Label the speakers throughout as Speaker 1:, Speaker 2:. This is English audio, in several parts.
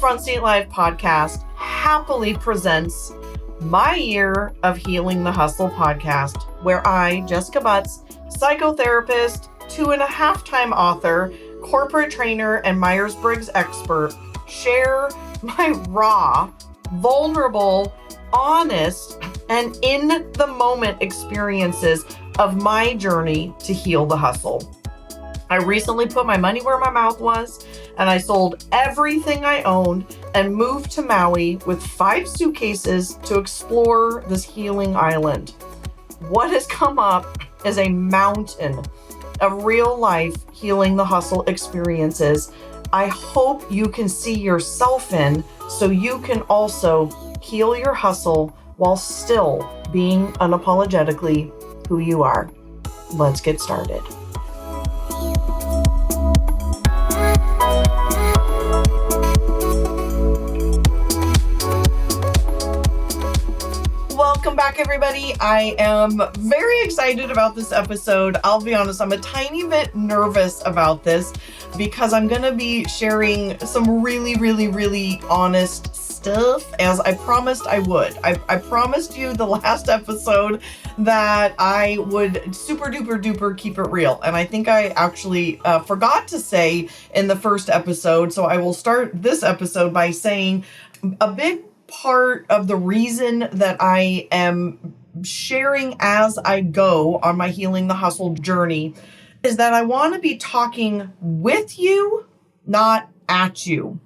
Speaker 1: Front Seat Live podcast happily presents my Year of Healing the Hustle podcast, where I, Jessica Butts, psychotherapist, 2.5-time author, corporate trainer, and Myers-Briggs expert, share my raw, vulnerable, honest, and in-the-moment experiences of my journey to heal the hustle. I recently put my money where my mouth was, and I sold everything I owned and moved to Maui with 5 suitcases to explore this healing island. What has come up is a mountain of real-life healing the hustle experiences I hope you can see yourself in, so you can also heal your hustle while still being unapologetically who you are. Let's get started. Welcome back, everybody. I am very excited about this episode. I'll be honest, I'm a tiny bit nervous about this because I'm going to be sharing some really honest stuff, as I promised I would. I promised you the last episode that I would super duper keep it real. And I think I actually forgot to say in the first episode. So I will start this episode by saying a big part of the reason that I am sharing as I go on my Healing the Hustle journey is that I want to be talking with you, not at you.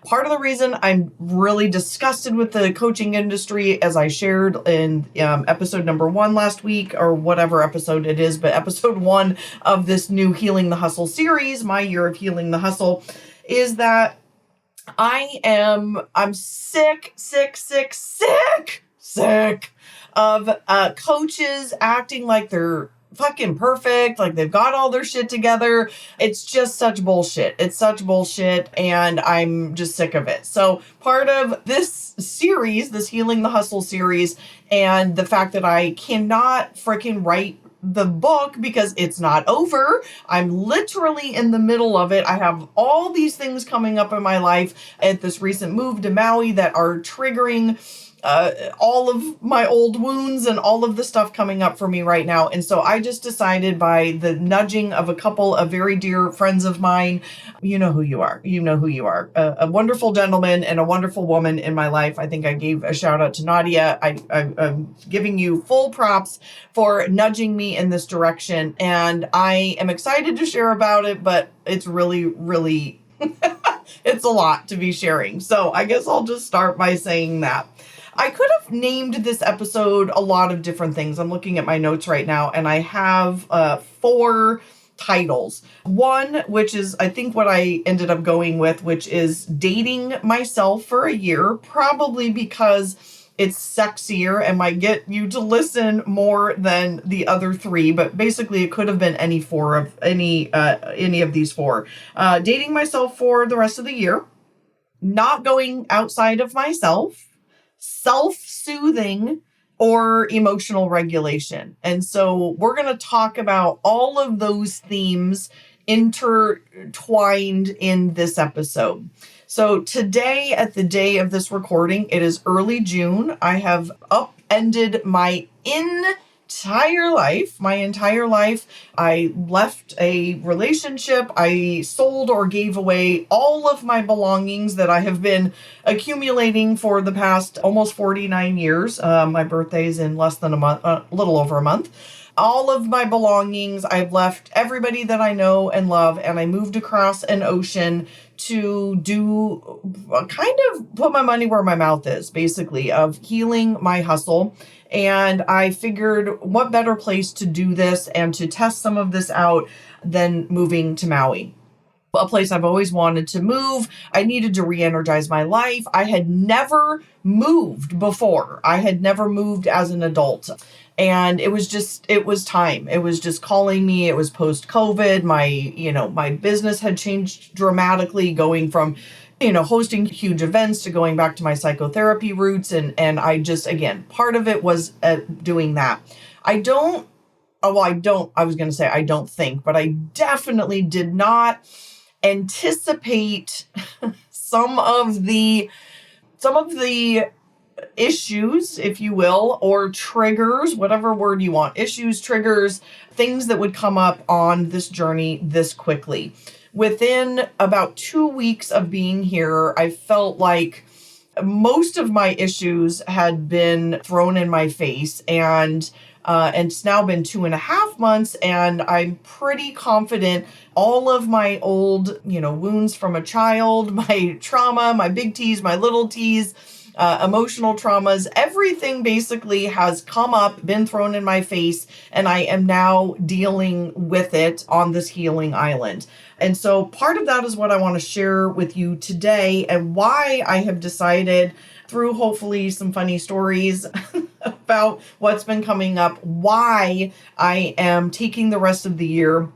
Speaker 1: Part of the reason I'm really disgusted with the coaching industry, as I shared in episode number 1 last week, or whatever episode it is, but episode 1 of this new Healing the Hustle series, my Year of Healing the Hustle, is that I'm sick of coaches acting like they're fucking perfect, like they've got all their shit together. It's just such bullshit. It's such bullshit, and I'm just sick of it. So part of this series, this Healing the Hustle series, and the fact that I cannot freaking write the book because it's not over. I'm literally in the middle of it. I have all these things coming up in my life at this recent move to Maui that are triggering all of my old wounds and all of the stuff coming up for me right now. And so I just decided, by the nudging of a couple of very dear friends of mine, you know who you are. You know who you are. A wonderful gentleman and a wonderful woman in my life. I think I gave a shout out to Nadia. I'm giving you full props for nudging me in this direction. And I am excited to share about it, but it's really, it's a lot to be sharing. So I guess I'll just start by saying that. I could have named this episode a lot of different things. I'm looking at my notes right now, and I have 4 titles. One, which is, I think, what I ended up going with, which is Dating Myself for a Year, probably because it's sexier and might get you to listen more than the other 3, but basically it could have been any of these 4. Dating myself for the rest of the year, not going outside of myself, self-soothing, or emotional regulation. And so we're going to talk about all of those themes intertwined in this episode. So today, at the day of this recording, it is early June. I have upended my entire life. I left a relationship. I sold or gave away all of my belongings that I have been accumulating for the past almost 49 years. My birthday is in less than a month, a little over a month. All of my belongings, I've left everybody that I know and love, and I moved across an ocean to kind of put my money where my mouth is, basically, of healing my hustle. And I figured, what better place to do this and to test some of this out than moving to Maui, a place I've always wanted to move. I needed to re-energize my life. I had never moved before. I had never moved as an adult. And it was time. It was just calling me. It was post-COVID. My business had changed dramatically, going from hosting huge events to going back to my psychotherapy roots. And I just, again, part of it was doing that. I don't think, but I definitely did not anticipate some of the issues, if you will, or triggers, whatever word you want, issues, triggers, things that would come up on this journey this quickly. Within about 2 weeks of being here, I felt like most of my issues had been thrown in my face, and it's now been 2.5 months, and I'm pretty confident all of my old, wounds from a child, my trauma, my big T's, my little T's, emotional traumas, everything basically has come up, been thrown in my face, and I am now dealing with it on this healing island. And so part of that is what I want to share with you today, and why I have decided, through hopefully some funny stories about what's been coming up, why I am taking the rest of the year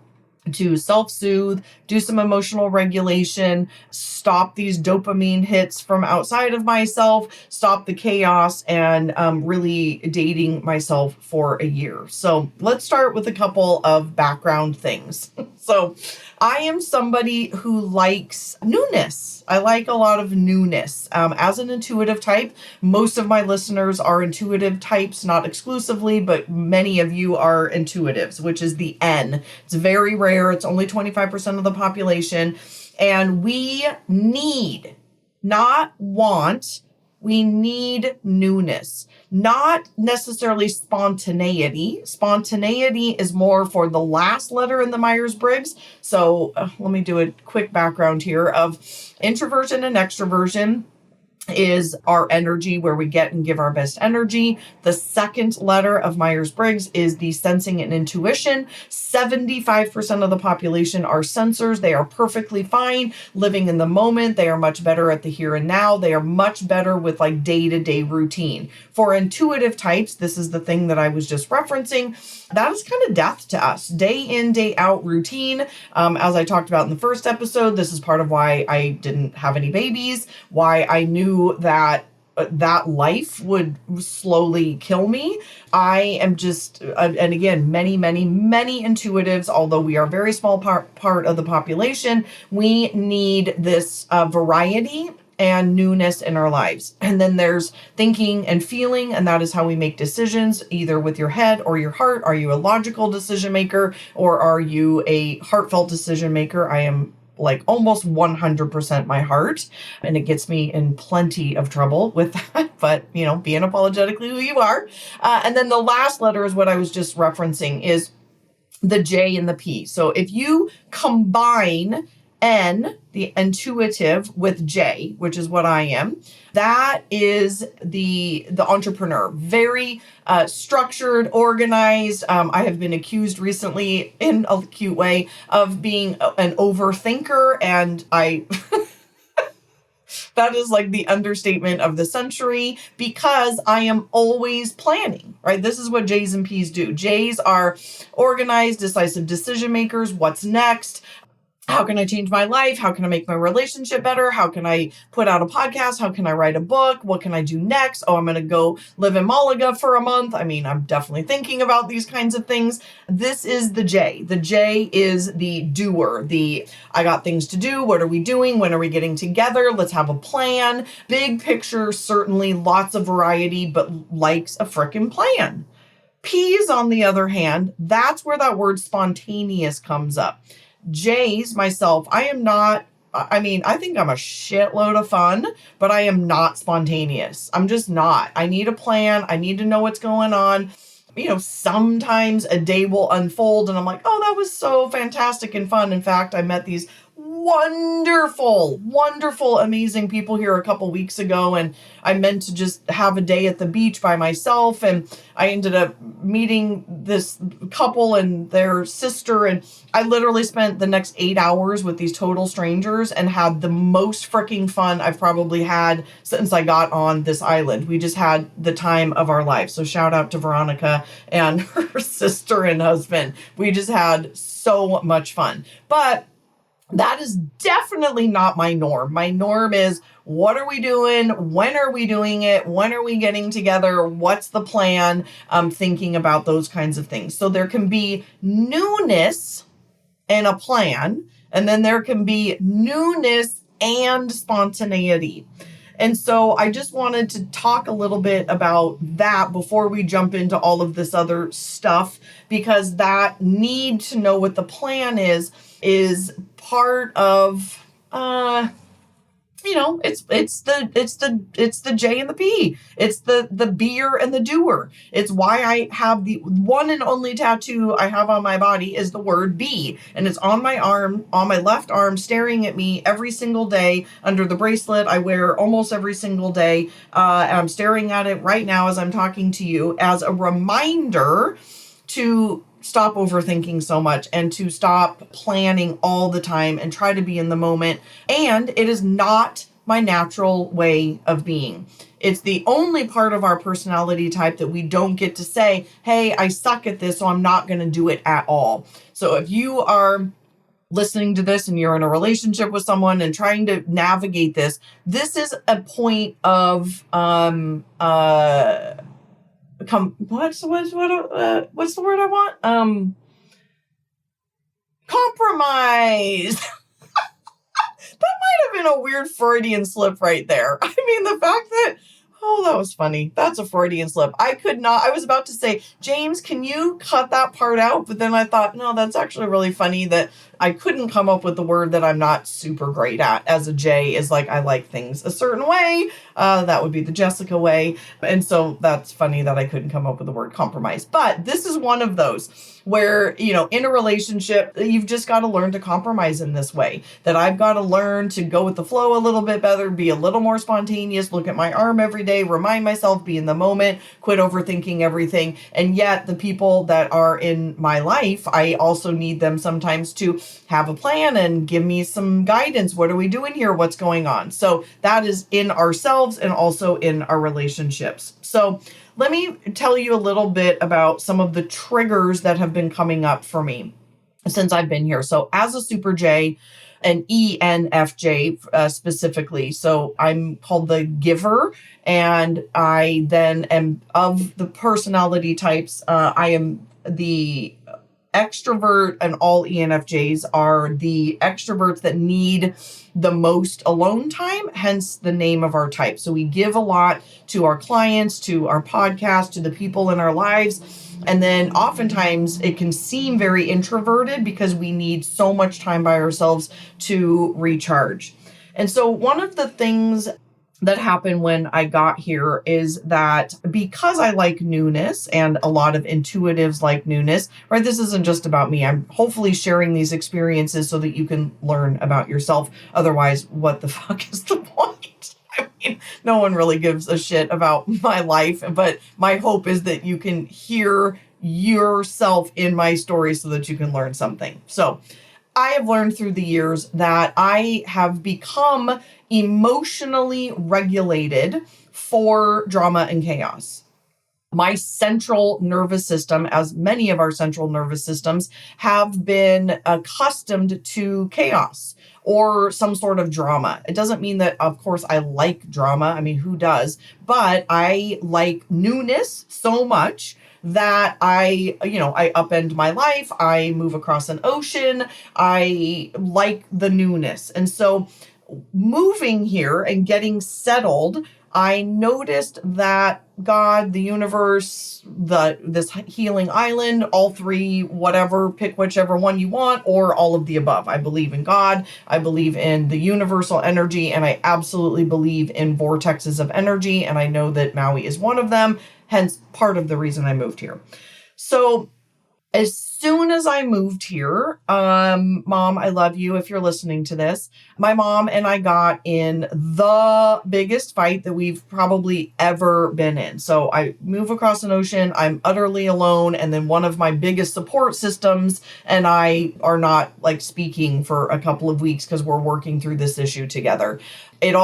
Speaker 1: to self-soothe, do some emotional regulation, stop these dopamine hits from outside of myself, stop the chaos, and really dating myself for a year. So let's start with a couple of background things. So I am somebody who likes newness. I like a lot of newness. As an intuitive type, most of my listeners are intuitive types, not exclusively, but many of you are intuitives, which is the N. It's very rare. It's only 25% of the population. And we need, not want, we need newness, not necessarily spontaneity. Spontaneity is more for the last letter in the Myers-Briggs. So let me do a quick background here of introversion and extroversion. Is our energy, where we get and give our best energy. The second letter of Myers-Briggs is the sensing and intuition. 75% of the population are sensors. They are perfectly fine living in the moment. They are much better at the here and now. They are much better with like day-to-day routine. For intuitive types, this is the thing that I was just referencing. That is kind of death to us. Day in, day out routine. As I talked about in the first episode, this is part of why I didn't have any babies, why I knew that life would slowly kill me. I am just, and again, many intuitives, although we are a very small part of the population, we need this variety and newness in our lives. And then there's thinking and feeling, and that is how we make decisions, either with your head or your heart. Are you a logical decision maker, or are you a heartfelt decision maker? I am like almost 100% my heart, and it gets me in plenty of trouble with that, but being apologetically who you are. And then the last letter is what I was just referencing, is the J and the P. So if you combine N, the intuitive, with J, which is what I am, that is the entrepreneur. Very structured, organized. I have been accused recently, in a cute way, of being an overthinker, and I that is like the understatement of the century, because I am always planning, right? This is what J's and P's do. J's are organized, decisive decision makers. What's next? How can I change my life? How can I make my relationship better? How can I put out a podcast? How can I write a book? What can I do next? Oh, I'm going to go live in Malaga for a month. I mean, I'm definitely thinking about these kinds of things. This is the J. The J is the doer. I got things to do. What are we doing? When are we getting together? Let's have a plan. Big picture, certainly lots of variety, but likes a frickin' plan. P's, on the other hand, that's where that word spontaneous comes up. J's, myself, I think I'm a shitload of fun, but I am not spontaneous. I'm just not. I need a plan. I need to know what's going on. Sometimes a day will unfold and I'm like, oh, that was so fantastic and fun. In fact, I met these wonderful, amazing people here a couple weeks ago, and I meant to just have a day at the beach by myself, and I ended up meeting this couple and their sister, and I literally spent the next 8 hours with these total strangers and had the most freaking fun I've probably had since I got on this island. We just had the time of our lives. So shout out to Veronica and her sister and husband. We just had so much fun. But that is definitely not my norm. My norm is, what are we doing? When are we doing it? When are we getting together? What's the plan? I'm thinking about those kinds of things. So there can be newness in a plan, and then there can be newness and spontaneity. And so I just wanted to talk a little bit about that before we jump into all of this other stuff, because that need to know what the plan is part of, it's the J and the P. It's the beer and the doer. It's why I have the one and only tattoo I have on my body is the word be. And it's on my arm, on my left arm, staring at me every single day under the bracelet I wear almost every single day. And I'm staring at it right now as I'm talking to you as a reminder to stop overthinking so much and to stop planning all the time and try to be in the moment. And it is not my natural way of being. It's the only part of our personality type that we don't get to say, hey, I suck at this, so I'm not going to do it at all. So if you are listening to this and you're in a relationship with someone and trying to navigate this, this is a point of, what's the word I want? Compromise. That might have been a weird Freudian slip right there. I mean, the fact that, that was funny. That's a Freudian slip. I was about to say, James, can you cut that part out? But then I thought, no, that's actually really funny that I couldn't come up with the word that I'm not super great at. As a J is like, I like things a certain way. That would be the Jessica way. And so that's funny that I couldn't come up with the word compromise. But this is one of those where, in a relationship, you've just got to learn to compromise in this way. That I've got to learn to go with the flow a little bit better, be a little more spontaneous, look at my arm every day, remind myself, be in the moment, quit overthinking everything. And yet the people that are in my life, I also need them sometimes to have a plan and give me some guidance. What are we doing here? What's going on? So that is in ourselves and also in our relationships. So let me tell you a little bit about some of the triggers that have been coming up for me since I've been here. So as a Super J, an ENFJ specifically. So I'm called the giver, and I then am of the personality types. I am the extrovert, and all ENFJs are the extroverts that need the most alone time, hence the name of our type. So we give a lot to our clients, to our podcast, to the people in our lives. And then oftentimes it can seem very introverted because we need so much time by ourselves to recharge. And so one of the things that happened when I got here is that because I like newness, and a lot of intuitives like newness, right? This isn't just about me. I'm hopefully sharing these experiences so that you can learn about yourself. Otherwise, what the fuck is the point? I mean, no one really gives a shit about my life, but my hope is that you can hear yourself in my story so that you can learn something. So I have learned through the years that I have become emotionally regulated for drama and chaos. My central nervous system, as many of our central nervous systems, have been accustomed to chaos or some sort of drama. It doesn't mean that, of course, I like drama. I mean, who does? But I like newness so much that I upend my life. I move across an ocean. I like the newness. And so moving here and getting settled, I noticed that God, the universe, this healing island, all three, whatever, pick whichever one you want, or all of the above. I believe in God. I believe in the universal energy, and I absolutely believe in vortexes of energy. And I know that Maui is one of them, hence part of the reason I moved here. So as soon as I moved here, Mom, I love you if you're listening to this. My mom and I got in the biggest fight that we've probably ever been in. So I move across an ocean, I'm utterly alone, and then one of my biggest support systems and I are not like speaking for a couple of weeks because we're working through this issue together. It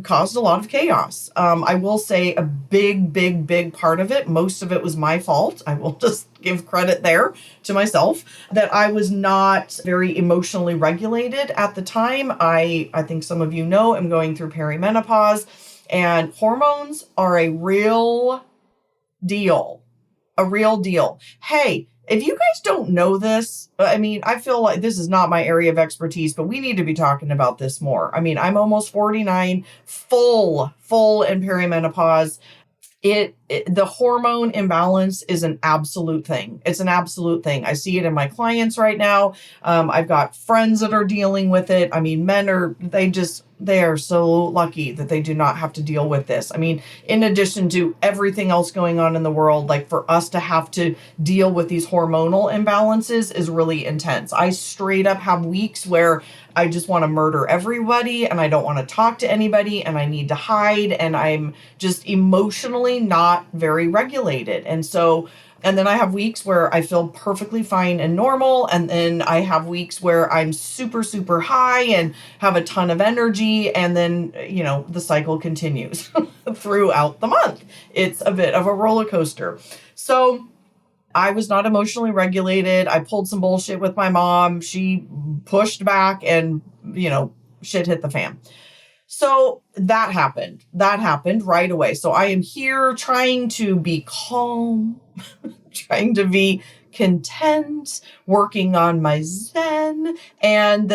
Speaker 1: caused a lot of chaos. I will say a big part of it, most of it was my fault. I will just give credit there to myself that I was not very emotionally regulated at the time. I think some of you know I'm going through perimenopause, and hormones are a real deal. A real deal. Hey, if you guys don't know this, I mean, I feel like this is not my area of expertise, but we need to be talking about this more. I mean, I'm almost 49, full in perimenopause. The hormone imbalance is an absolute thing. It's an absolute thing. I see it in my clients right now. I've got friends that are dealing with it. I mean, they are so lucky that they do not have to deal with this. I mean, in addition to everything else going on in the world, like for us to have to deal with these hormonal imbalances is really intense. I straight up have weeks where I just want to murder everybody and I don't want to talk to anybody and I need to hide and I'm just emotionally not very regulated. And then I have weeks where I feel perfectly fine and normal. And then I have weeks where I'm super, super high and have a ton of energy. And then, the cycle continues throughout the month. It's a bit of a roller coaster. So I was not emotionally regulated. I pulled some bullshit with my mom. She pushed back and, shit hit the fan. So that happened right away. So I am here trying to be calm, trying to be content, working on my Zen. And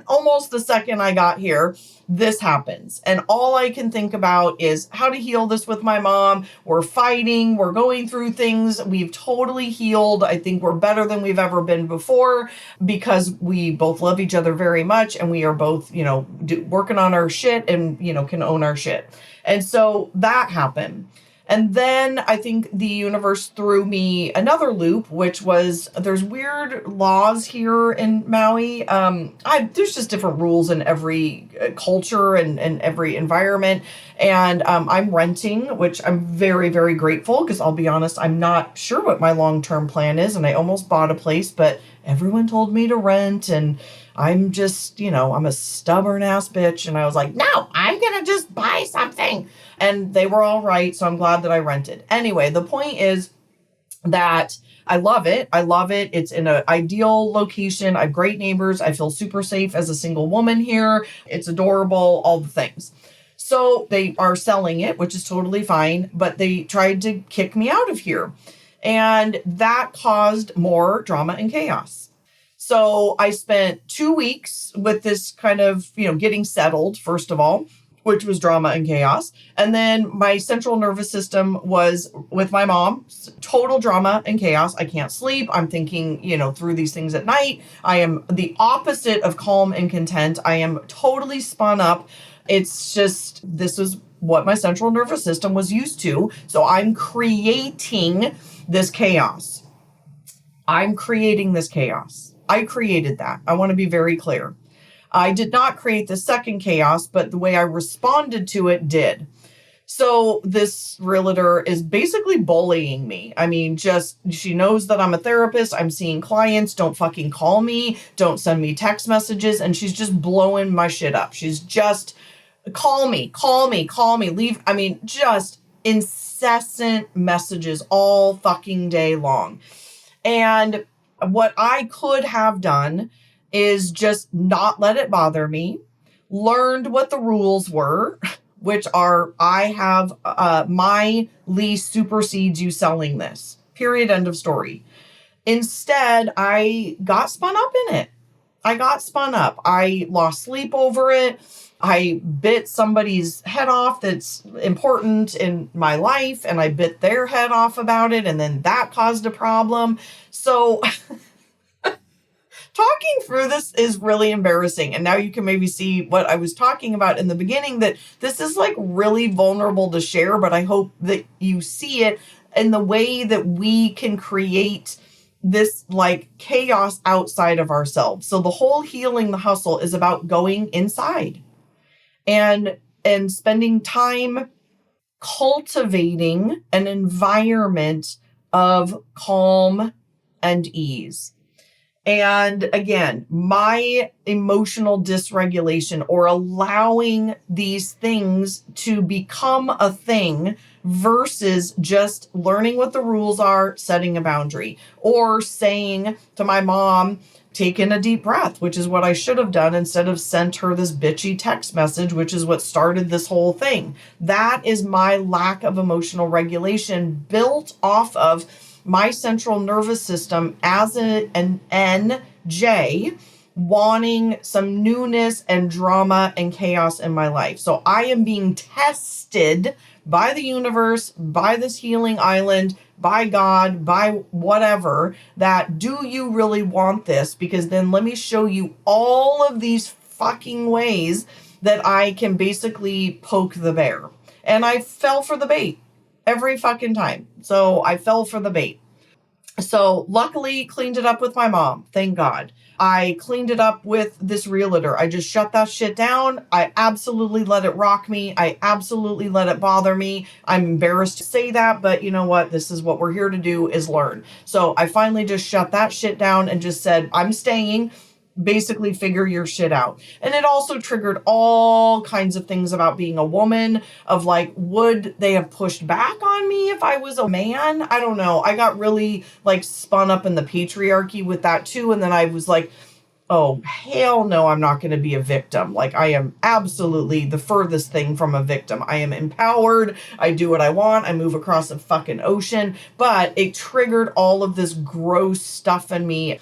Speaker 1: almost the second I got here, this happens. And all I can think about is how to heal this with my mom. We're fighting. We're going through things. We've totally healed. I think we're better than we've ever been before because we both love each other very much. And we are both, working on our shit and, can own our shit. And so that happened. And then I think the universe threw me another loop, which was there's weird laws here in Maui. There's just different rules in every culture and every environment. And I'm renting, which I'm very, very grateful because I'll be honest, I'm not sure what my long-term plan is. And I almost bought a place, but everyone told me to rent. And I'm just, I'm a stubborn ass bitch. And I was like, no, I'm going to just buy something. And they were all right. So I'm glad that I rented. Anyway, the point is that I love it. It's in an ideal location. I have great neighbors. I feel super safe as a single woman here. It's adorable, all the things. So they are selling it, which is totally fine. But they tried to kick me out of here. And that caused more drama and chaos. So I spent 2 weeks with this kind of, getting settled, first of all, which was drama and chaos. And then my central nervous system was with my mom, total drama and chaos. I can't sleep. I'm thinking, through these things at night. I am the opposite of calm and content. I am totally spun up. It's just, this is what my central nervous system was used to. So I'm creating this chaos. I created that. I want to be very clear. I did not create the second chaos, but the way I responded to it did. So this realtor is basically bullying me. I mean, she knows that I'm a therapist. I'm seeing clients. Don't fucking call me. Don't send me text messages. And she's just blowing my shit up. She's just, call me, leave. I mean, just incessant messages all fucking day long. And what I could have done is just not let it bother me, learned what the rules were, which are I have my lease supersedes you selling this. Period. End of story. Instead, I got spun up in it. I lost sleep over it. I bit somebody's head off that's important in my life, and I bit their head off about it, and then that caused a problem. So talking through this is really embarrassing. And now you can maybe see what I was talking about in the beginning, that this is like really vulnerable to share, but I hope that you see it in the way that we can create this like chaos outside of ourselves. So the whole Healing the Hustle is about going inside and spending time cultivating an environment of calm and ease. And again, my emotional dysregulation, or allowing these things to become a thing versus just learning what the rules are, setting a boundary, or saying to my mom, take in a deep breath, which is what I should have done instead of sent her this bitchy text message, which is what started this whole thing. That is my lack of emotional regulation built off of my central nervous system as an NJ wanting some newness and drama and chaos in my life. So I am being tested by the universe, by this healing island, by God, by whatever, that do you really want this? Because then let me show you all of these fucking ways that I can basically poke the bear. And I fell for the bait every fucking time. So I fell for the bait. So luckily cleaned it up with my mom. Thank God. I cleaned it up with this realtor. I just shut that shit down. I absolutely let it rock me. I absolutely let it bother me. I'm embarrassed to say that, but you know what? This is what we're here to do, is learn. So I finally just shut that shit down and just said, I'm staying. Basically figure your shit out. And it also triggered all kinds of things about being a woman, of like, would they have pushed back on me if I was a man? I don't know. I got really like spun up in the patriarchy with that too. And then I was like, oh, hell no, I'm not going to be a victim. Like, I am absolutely the furthest thing from a victim. I am empowered. I do what I want. I move across a fucking ocean. But it triggered all of this gross stuff in me.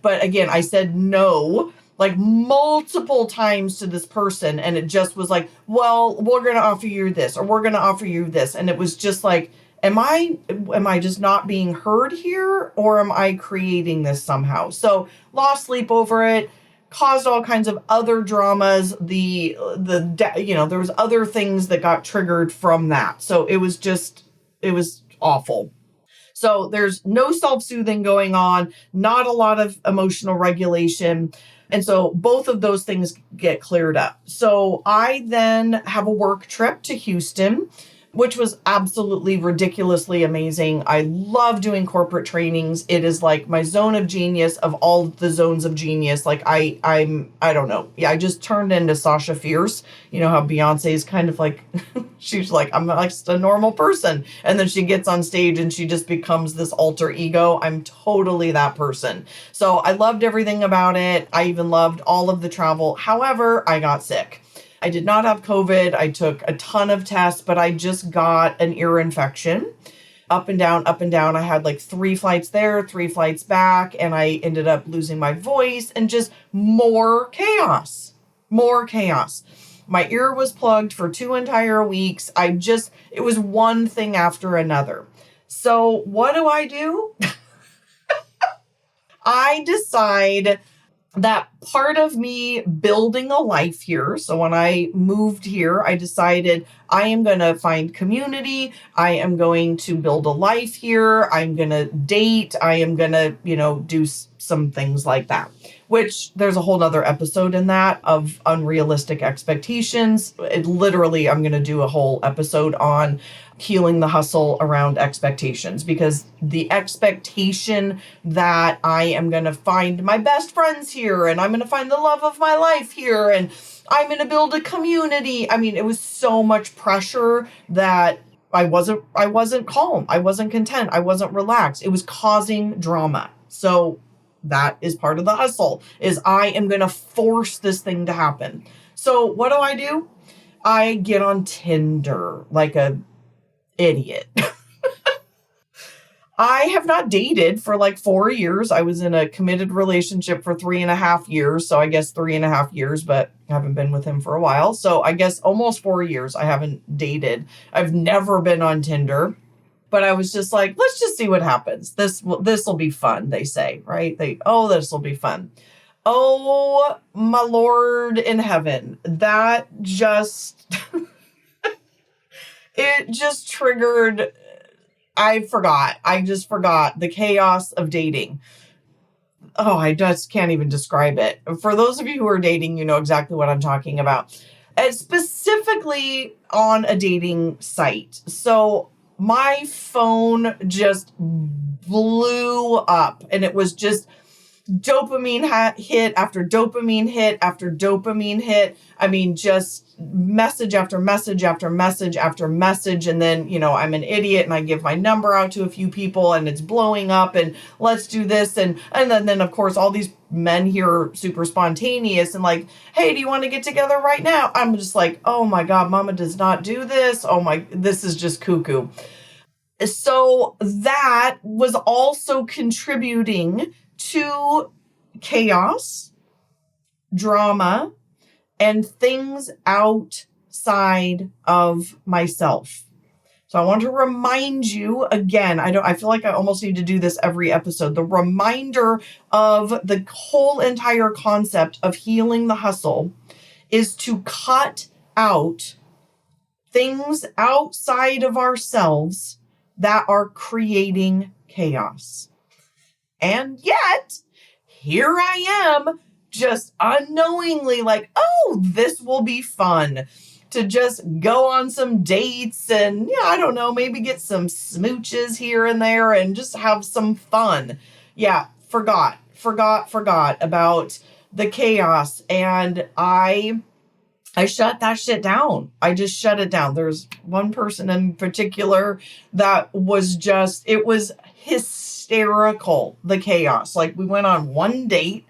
Speaker 1: But again, I said no, like multiple times to this person. And it just was like, well, we're going to offer you this, or we're going to offer you this. And it was just like, am I just not being heard here, or am I creating this somehow? So lost sleep over it, caused all kinds of other dramas. There was other things that got triggered from that. So it was awful. So there's no self-soothing going on, not a lot of emotional regulation. And so both of those things get cleared up. So I then have a work trip to Houston, which was absolutely ridiculously amazing. I love doing corporate trainings. It is like my zone of genius of all the zones of genius. Like I don't know. Yeah, I just turned into Sasha Fierce. You know how Beyonce is kind of like, she's like, I'm like just a normal person. And then she gets on stage and she just becomes this alter ego. I'm totally that person. So I loved everything about it. I even loved all of the travel. However, I got sick. I did not have COVID. I took a ton of tests, but I just got an ear infection. Up and down, up and down. I had like 3 flights there, 3 flights back, and I ended up losing my voice and just more chaos. More chaos. My ear was plugged for 2 entire weeks. It was one thing after another. So what do? I decide that part of me building a life here. So when I moved here, I decided I am going to find community. I am going to build a life here. I'm going to date. I am going to, do some things like that, which there's a whole other episode in that of unrealistic expectations. I'm going to do a whole episode on healing the hustle around expectations, because the expectation that I am going to find my best friends here, and I'm going to find the love of my life here, and I'm going to build a community. I mean, it was so much pressure that I wasn't calm. I wasn't content. I wasn't relaxed. It was causing drama. So that is part of the hustle, is I am going to force this thing to happen. So what do? I get on Tinder like a idiot. I have not dated for like 4 years. I was in a committed relationship for 3.5 years. So I guess 3.5 years, but haven't been with him for a while. So I guess almost 4 years I haven't dated. I've never been on Tinder, but I was just like, let's just see what happens. This will be fun, they say, right? This will be fun. Oh, my Lord in heaven. That just, it just triggered, I just forgot the chaos of dating. Oh, I just can't even describe it. For those of you who are dating, you know exactly what I'm talking about. And specifically on a dating site. So my phone just blew up, and it was just dopamine hit after dopamine hit after dopamine hit. I mean, just message after message after message after message. And then, I'm an idiot and I give my number out to a few people and it's blowing up, and let's do this. And then of course, all these men here are super spontaneous and like, hey, do you want to get together right now? I'm just like, oh my God, mama does not do this. Oh my, this is just cuckoo. So that was also contributing to chaos, drama, and things outside of myself. So I want to remind you again, I feel like I almost need to do this every episode. The reminder of the whole entire concept of healing the hustle is to cut out things outside of ourselves that are creating chaos. And yet, here I am, just unknowingly like, oh, this will be fun to just go on some dates and, yeah, I don't know, maybe get some smooches here and there and just have some fun. Yeah, forgot about the chaos. And I shut that shit down. I just shut it down. There's one person in particular that was just, it was hysterical, the chaos. Like, we went on one date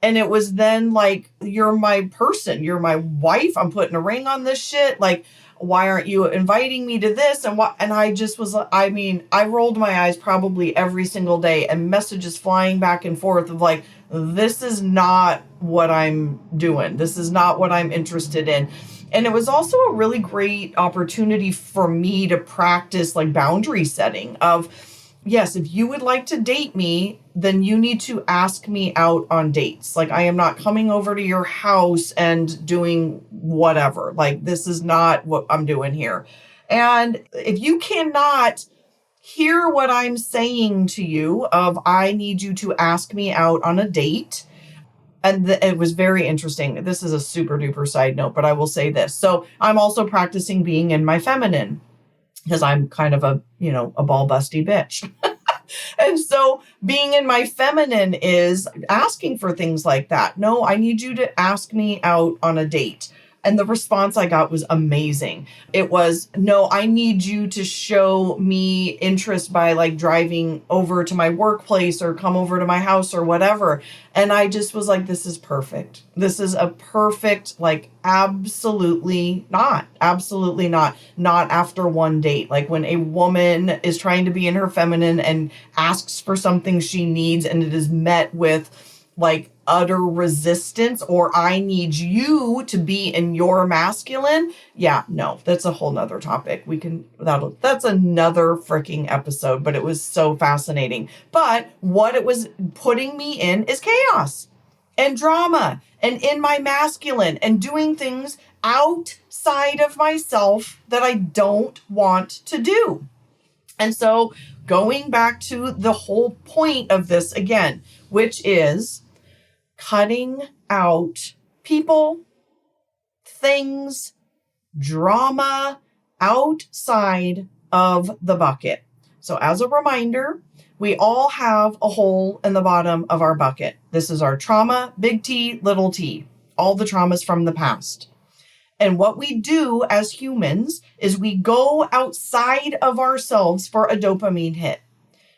Speaker 1: and it was then like, you're my person, you're my wife, I'm putting a ring on this shit. Like, why aren't you inviting me to this? And what? And I just was, I mean, I rolled my eyes probably every single day and messages flying back and forth of like, this is not what I'm doing. This is not what I'm interested in. And it was also a really great opportunity for me to practice like boundary setting of, yes, if you would like to date me, then you need to ask me out on dates. Like, I am not coming over to your house and doing whatever. Like, this is not what I'm doing here. And if you cannot hear what I'm saying to you of, I need you to ask me out on a date. And it was very interesting. This is a super duper side note, but I will say this. So I'm also practicing being in my feminine because I'm kind of a ball busty bitch. And so being in my feminine is asking for things like that. No, I need you to ask me out on a date. And the response I got was amazing. It was, no, I need you to show me interest by like driving over to my workplace or come over to my house or whatever. And I just was like, this is perfect. This is a perfect, like, absolutely not. Not after one date. Like, when a woman is trying to be in her feminine and asks for something she needs and it is met with like utter resistance, or I need you to be in your masculine. Yeah, no, that's a whole nother topic. That's another freaking episode, but it was so fascinating. But what it was putting me in is chaos and drama and in my masculine and doing things outside of myself that I don't want to do. And so going back to the whole point of this again, which is cutting out people, things, drama outside of the bucket. So as a reminder, we all have a hole in the bottom of our bucket. This is our trauma, big T, little t, all the traumas from the past. And what we do as humans is we go outside of ourselves for a dopamine hit.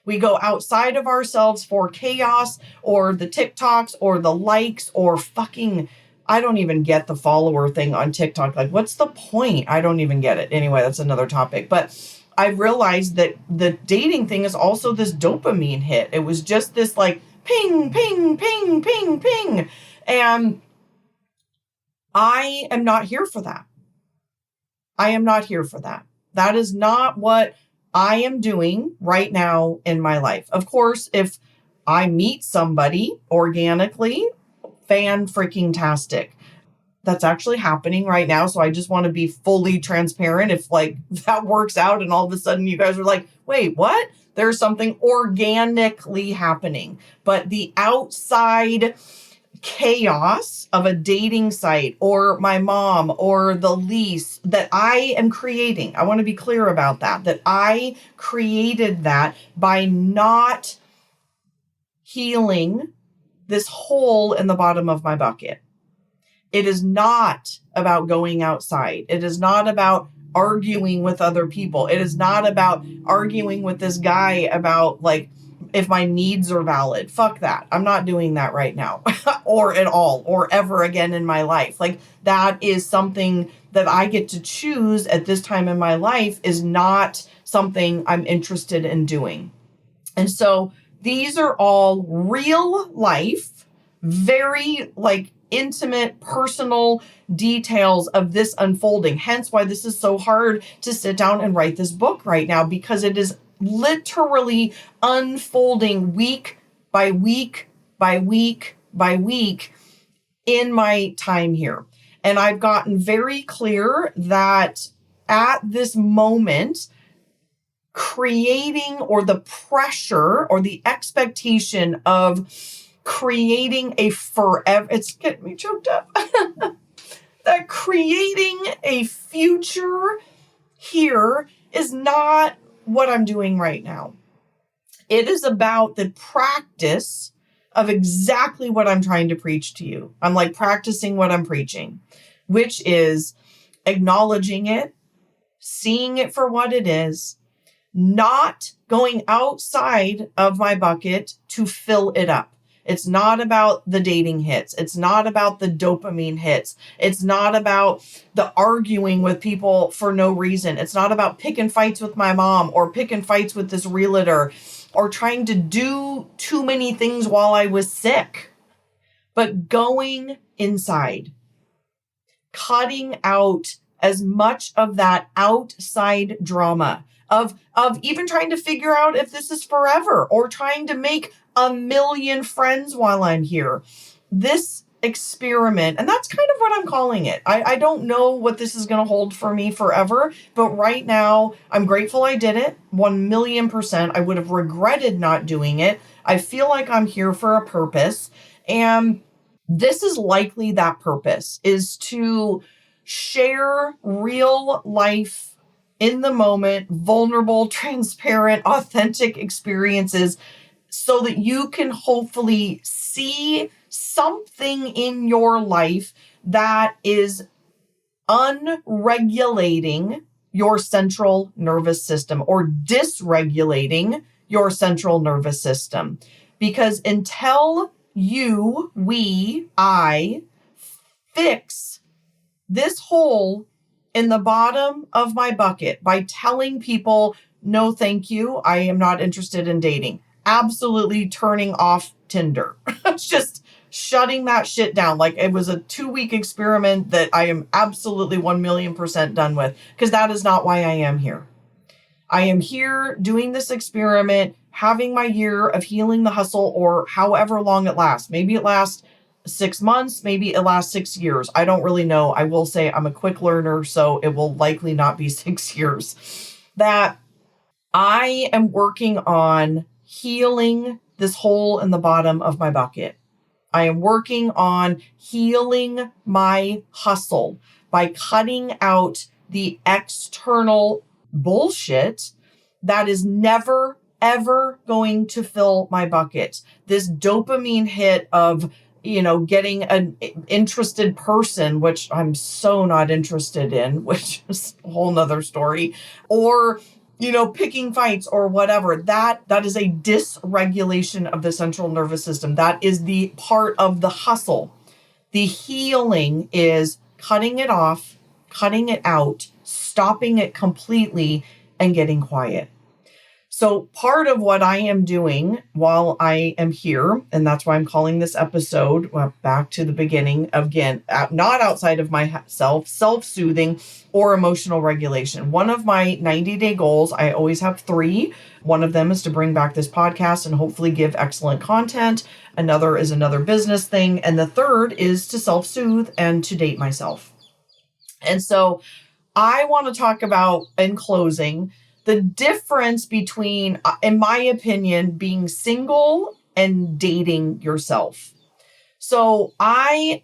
Speaker 1: We go outside of ourselves for chaos or the TikToks or the likes or fucking, I don't even get the follower thing on TikTok. Like, what's the point? I don't even get it. Anyway, that's another topic. But I realized that the dating thing is also this dopamine hit. It was just this like ping, ping, ping, ping, ping. And I am not here for that. I am not here for that. That is not what I am doing right now in my life. Of course, if I meet somebody organically, fan-freaking-tastic. That's actually happening right now. So I just want to be fully transparent. If like that works out and all of a sudden you guys are like, wait, what? There's something organically happening. But the outside chaos of a dating site or my mom or the lease that I am creating. I want to be clear about that I created that by not healing this hole in the bottom of my bucket. It is not about going outside. It is not about arguing with other people. It is not about arguing with this guy about like, if my needs are valid. Fuck that. I'm not doing that right now or at all or ever again in my life. Like, that is something that I get to choose at this time in my life is not something I'm interested in doing. And so these are all real life, very like intimate, personal details of this unfolding. Hence why this is so hard to sit down and write this book right now, because it is literally unfolding week by week by week by week in my time here. And I've gotten very clear that at this moment, creating or the pressure or the expectation of creating a forever, it's getting me choked up, that creating a future here is not what I'm doing right now. It is about the practice of exactly what I'm trying to preach to you. I'm like practicing what I'm preaching, which is acknowledging it, seeing it for what it is, not going outside of my bucket to fill it up. It's not about the dating hits. It's not about the dopamine hits. It's not about the arguing with people for no reason. It's not about picking fights with my mom or picking fights with this realtor or trying to do too many things while I was sick, but going inside, cutting out as much of that outside drama of even trying to figure out if this is forever or trying to make a million friends while I'm here. This experiment, and that's kind of what I'm calling it. I don't know what this is going to hold for me forever, but right now I'm grateful I did it 1,000,000%. I would have regretted not doing it. I feel like I'm here for a purpose. And this is likely that purpose is to share real life in the moment, vulnerable, transparent, authentic experiences so that you can hopefully see something in your life that is unregulating your central nervous system or dysregulating your central nervous system. Because until I fix this hole in the bottom of my bucket by telling people, no, thank you, I am not interested in dating. Absolutely turning off Tinder. Just shutting that shit down. Like it was a 2-week experiment that I am absolutely 1,000,000% done with, because that is not why I am here. I am here doing this experiment, having my year of healing the hustle, or however long it lasts. Maybe it lasts 6 months, maybe it lasts 6 years. I don't really know. I will say I'm a quick learner, so it will likely not be 6 years. That I am working on healing this hole in the bottom of my bucket. I am working on healing my hustle by cutting out the external bullshit that is never, ever going to fill my bucket. This dopamine hit of, getting an interested person, which I'm so not interested in, which is a whole nother story, or, picking fights or whatever. That is a dysregulation of the central nervous system. That is the part of the hustle. The healing is cutting it off, cutting it out, stopping it completely, and getting quiet. So part of what I am doing while I am here, and that's why I'm calling this episode, back to the beginning, again, not outside of myself, self-soothing or emotional regulation. One of my 90-day goals, I always have 3. One of them is to bring back this podcast and hopefully give excellent content. Another is another business thing. And the third is to self-soothe and to date myself. And so I want to talk about, in closing, the difference between, in my opinion, being single and dating yourself. So I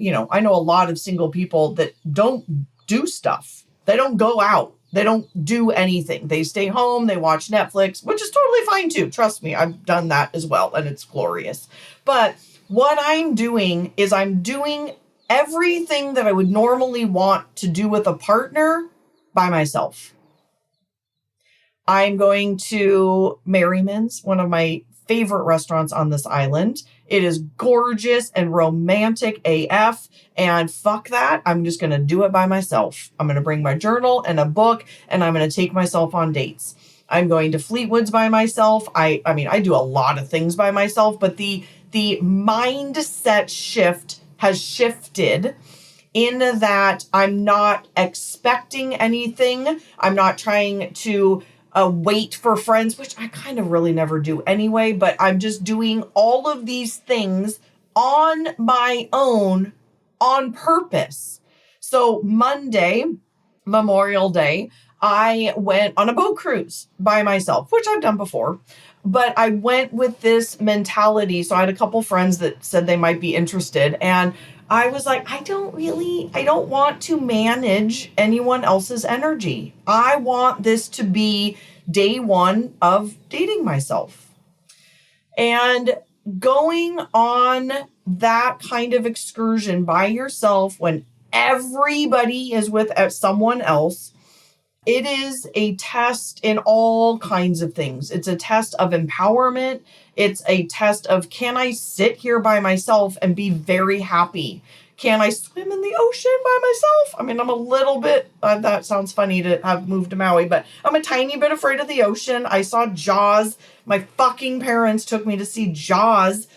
Speaker 1: know a lot of single people that don't do stuff. They don't go out. They don't do anything. They stay home. They watch Netflix, which is totally fine too. Trust me, I've done that as well, and it's glorious. But what I'm doing is I'm doing everything that I would normally want to do with a partner by myself. I'm going to Merriman's, one of my favorite restaurants on this island. It is gorgeous and romantic AF. And fuck that. I'm just going to do it by myself. I'm going to bring my journal and a book, and I'm going to take myself on dates. I'm going to Fleetwood's by myself. I mean, I do a lot of things by myself, but the mindset shift has shifted in that I'm not expecting anything. I'm not trying to wait for friends, which I kind of really never do anyway, but I'm just doing all of these things on my own on purpose. So Monday, Memorial Day, I went on a boat cruise by myself, which I've done before, but I went with this mentality. So I had a couple friends that said they might be interested, and I was like, I don't want to manage anyone else's energy. I want this to be day one of dating myself. And going on that kind of excursion by yourself when everybody is with someone else, it is a test in all kinds of things. It's a test of empowerment. It's a test of, can I sit here by myself and be very happy? Can I swim in the ocean by myself? I mean, I'm a little bit, that sounds funny to have moved to Maui, but I'm a tiny bit afraid of the ocean. I saw Jaws. My fucking parents took me to see Jaws.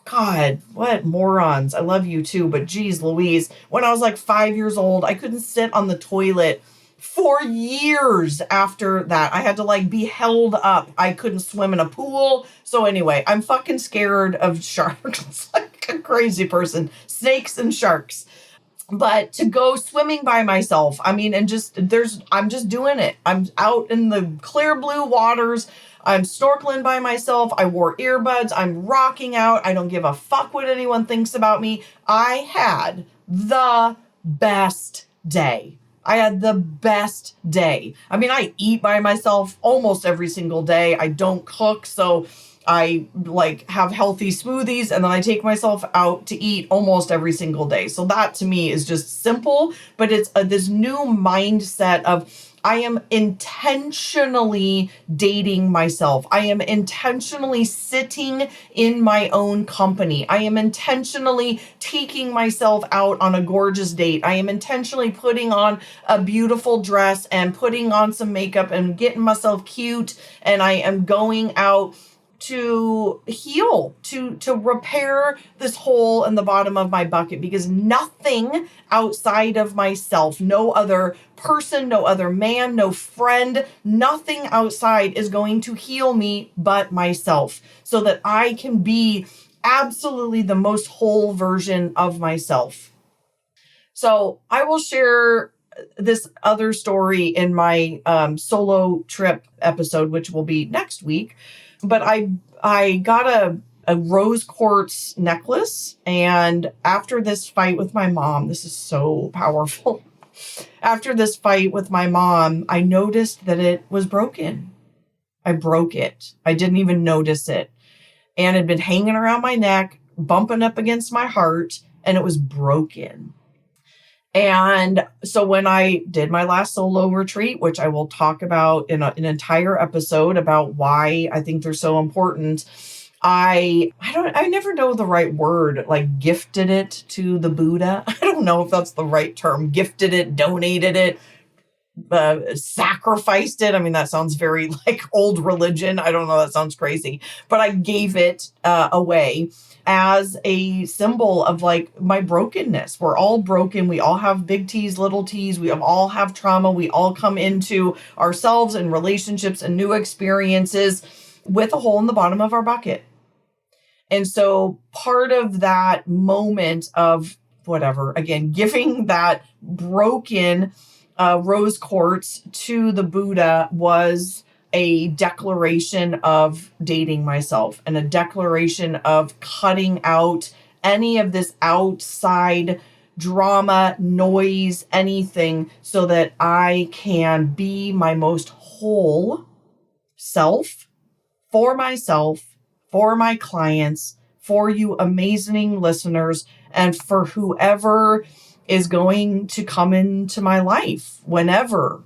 Speaker 1: God, what morons. I love you too, but geez Louise. When I was like 5 years old, I couldn't sit on the toilet for years after that. I had to like be held up. I couldn't swim in a pool. So anyway, I'm fucking scared of sharks. Like a crazy person. Snakes and sharks. But to go swimming by myself, I mean, and I'm just doing it. I'm out in the clear blue waters. I'm snorkeling by myself. I wore earbuds. I'm rocking out. I don't give a fuck what anyone thinks about me. I had the best day. I had the best day. I mean, I eat by myself almost every single day. I don't cook, so I like have healthy smoothies, and then I take myself out to eat almost every single day. So that to me is just simple, but it's this new mindset of I am intentionally dating myself. I am intentionally sitting in my own company. I am intentionally taking myself out on a gorgeous date. I am intentionally putting on a beautiful dress and putting on some makeup and getting myself cute. And I am going out to heal, to repair this hole in the bottom of my bucket, because nothing outside of myself, no other person, no other man, no friend, nothing outside is going to heal me but myself, so that I can be absolutely the most whole version of myself. So I will share this other story in my solo trip episode, which will be next week. But I got a rose quartz necklace, and after this fight with my mom, this is so powerful. After this fight with my mom, I noticed that it was broken. I broke it. I didn't even notice it. And it had been hanging around my neck, bumping up against my heart, and it was broken. And so when I did my last solo retreat, which I will talk about in an entire episode about why I think they're so important, I never know the right word, like gifted it to the Buddha. I don't know if that's the right term. Gifted it, donated it, sacrificed it. I mean, that sounds very like old religion. I don't know. That sounds crazy, but I gave it away as a symbol of like my brokenness. We're all broken. We all have big T's, little T's. We all have trauma. We all come into ourselves and relationships and new experiences with a hole in the bottom of our bucket. And so part of that moment of whatever, again, giving that broken rose quartz to the Buddha was a declaration of dating myself and a declaration of cutting out any of this outside drama, noise, anything, so that I can be my most whole self for myself, for my clients, for you amazing listeners, and for whoever is going to come into my life whenever.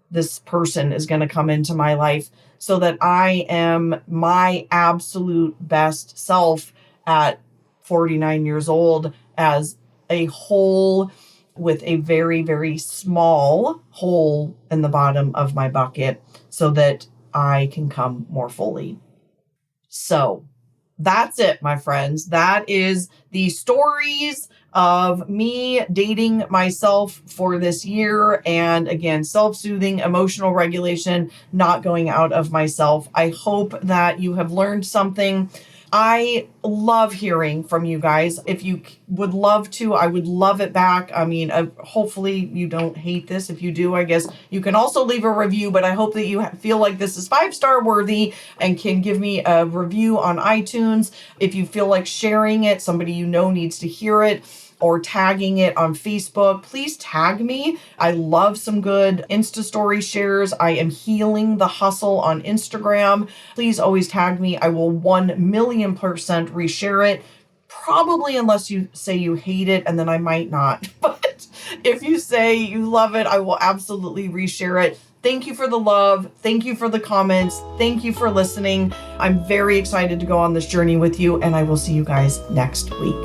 Speaker 1: this person is going to come into my life so that I am my absolute best self at 49 years old as a whole with a very, very small hole in the bottom of my bucket so that I can come more fully. So that's it, my friends. That is the stories of me dating myself for this year. And again, self-soothing, emotional regulation, not going out of myself. I hope that you have learned something. I love hearing from you guys. If you would love to, I would love it back. I mean, hopefully you don't hate this. If you do, I guess you can also leave a review, but I hope that you feel like this is 5-star worthy and can give me a review on iTunes. If you feel like sharing it, somebody you know needs to hear it, or tagging it on Facebook, please tag me. I love some good Insta story shares. I am healing the hustle on Instagram. Please always tag me. I will 1,000,000% reshare it. Probably unless you say you hate it, and then I might not. But if you say you love it, I will absolutely reshare it. Thank you for the love. Thank you for the comments. Thank you for listening. I'm very excited to go on this journey with you, and I will see you guys next week.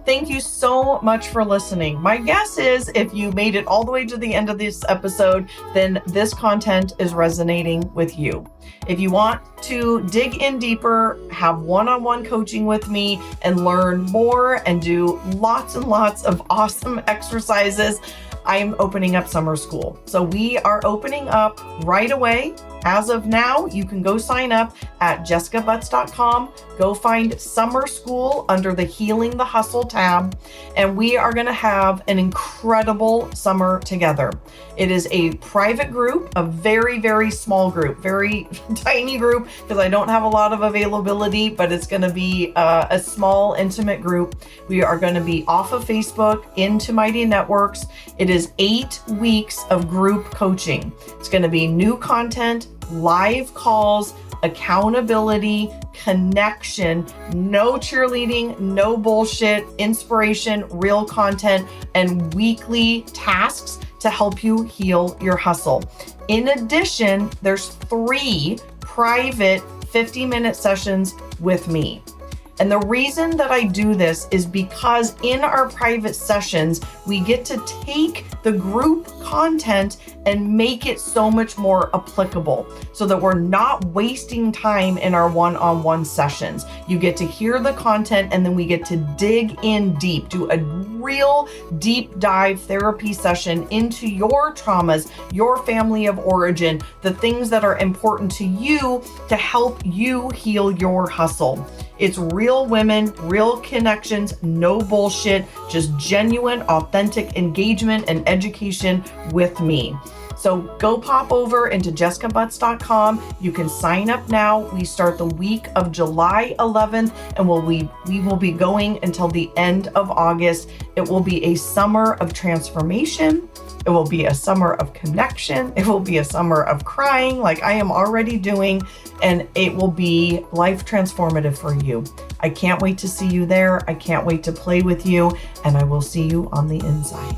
Speaker 1: Thank you so much for listening. My guess is if you made it all the way to the end of this episode, then this content is resonating with you. If you want to dig in deeper, have one-on-one coaching with me, and learn more and do lots and lots of awesome exercises, I am opening up summer school. So we are opening up right away. As of now, you can go sign up at jessicabutts.com. Go find summer school under the Healing the Hustle tab. And we are going to have an incredible summer together. It is a private group, a very, very small group, very tiny group, because I don't have a lot of availability, but it's going to be a small, intimate group. We are going to be off of Facebook into Mighty Networks. It is 8 weeks of group coaching. It's going to be new content, live calls, accountability, connection, no cheerleading, no bullshit, inspiration, real content, and weekly tasks to help you heal your hustle. In addition, there's 3 private 50-minute sessions with me. And the reason that I do this is because in our private sessions, we get to take the group content and make it so much more applicable so that we're not wasting time in our one-on-one sessions. You get to hear the content and then we get to dig in deep, do a real deep dive therapy session into your traumas, your family of origin, the things that are important to you to help you heal your hustle. It's real women, real connections, no bullshit, just genuine, authentic engagement and education with me. So go pop over into jessicabutts.com. You can sign up now. We start the week of July 11th and we will be going until the end of August. It will be a summer of transformation. It will be a summer of connection. It will be a summer of crying like I am already doing, and it will be life transformative for you. I can't wait to see you there. I can't wait to play with you, and I will see you on the inside.